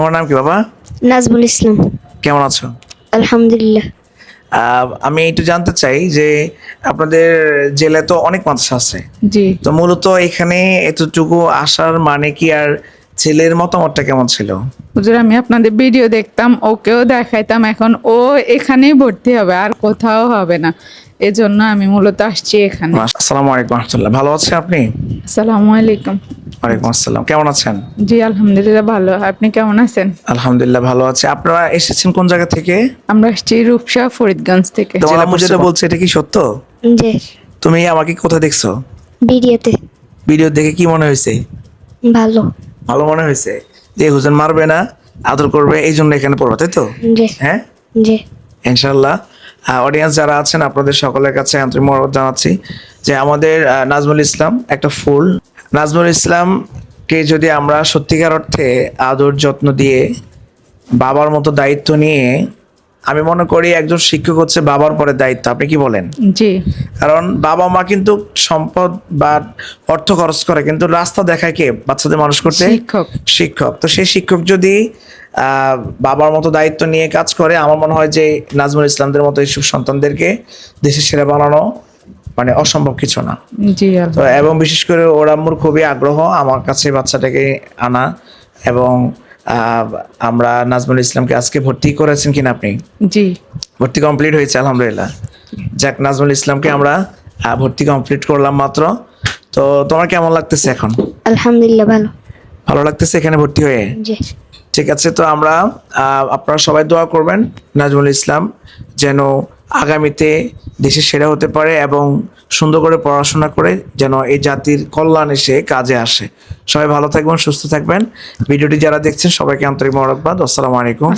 তোমার নাম কি বাবা? নাজমুল ইসলাম। কেমন আছো? আলহামদুলিল্লাহ। আমি একটু জানতে চাই যে আপনাদের জেলায় তো অনেক মাদ্রাসা আছে, জি তো মূলত এখানে এতটুকু আসার মানে কি, আর ছেলের মতামতটা কেমন ছিল? হুজুর, আমি আপনাদের ভিডিও দেখতাম, ওকেও দেখাইতাম, এখন ও এখানেই ভর্তি হবে, আর কোথাও হবে না। এজন্য আমি মূলত আসছি এখানে। আসসালামু আলাইকুম রহমতুল্লাহ। ভালো আছেন আপনি? আসসালামু আলাইকুম। ওয়ালাইকুম আসসালাম। কেমন আছেন? জি আলহামদুলিল্লাহ ভালো, আপনি কেমন আছেন? আলহামদুলিল্লাহ ভালো আছে। আপনারা এসেছেন কোন জায়গা থেকে? আমরা আসছি রূপসা ফরিদগঞ্জ থেকে। তোমার জেলা আম্মু যেটা পরিষদ। বলছে এটা কি সত্য? জি। তুমি আমাকে কোথায় দেখছো? ভিডিওতে। ভিডিও দেখে কি মনে হয়েছে? ভালো। ভালো মনে হয়েছে যে হুজুর মারবে না, আদর করবে, এই জন্য এখানে পড়বা, তাই তো? জি। হ্যাঁ জি। ইনশাল্লাহ। অডিয়েন্স যারা আছেন আপনাদের সকলের কাছে আন্তরিক মহব্বত জানাচ্ছি যে আমাদের নাজমুল ইসলাম একটা ফুল। নাজমুল ইসলামকে যদি আমরা সত্যিকার অর্থে আদর যত্ন দিয়ে বাবার মতো দায়িত্ব নিয়ে, আমি মনে করি একজন শিক্ষক হচ্ছে বাবার পরে দায়িত্ব। আপনি কি বলেন? জি কারণ বাবা মা কিন্তু সম্পদ বা অর্থ খরচ করে, কিন্তু রাস্তা দেখায় কে বাচ্চাদের মানুষ করতে? শিক্ষক। শিক্ষক। তো সেই শিক্ষক যদি বাবার মতো দায়িত্ব নিয়ে কাজ করে, আমার মনে হয় যে নাজমুল ইসলামদের মতো এইসব সন্তানদেরকে দেশের সেরা বানানো মানে অসম্ভব কিছু না। জি তো এবং বিশেষ করে ওর আম্মুর খুবই আগ্রহ আমার কাছে বাচ্চাটাকে আনা, এবং আমরা নাজমুল ইসলামকে আজকে ভর্তি করেছেন কিনা আপনি? জি ভর্তি কমপ্লিট হয়েছে আলহামদুলিল্লাহ। যাক, নাজমুল ইসলামকে আমরা ভর্তি কমপ্লিট করলাম মাত্র। তো তোমার কেমন লাগতেছে এখন? আলহামদুলিল্লাহ ভালো। ভালো লাগতেছে এখানে ভর্তি হয়ে? জি। ঠিক আছে, তো আমরা আপনারা সবাই দোয়া করবেন নাজমুল ইসলাম যেন আগামীতে দেশের সেরা হতে পারে এবং সুন্দর করে পড়াশোনা করে যেন এই জাতির কল্যাণে সে কাজে আসে। সবাই ভালো থাকবেন, সুস্থ থাকবেন। ভিডিওটি যারা দেখছেন সবাইকে আন্তরিক মোবারকবাদ। আসসালামু আলাইকুম।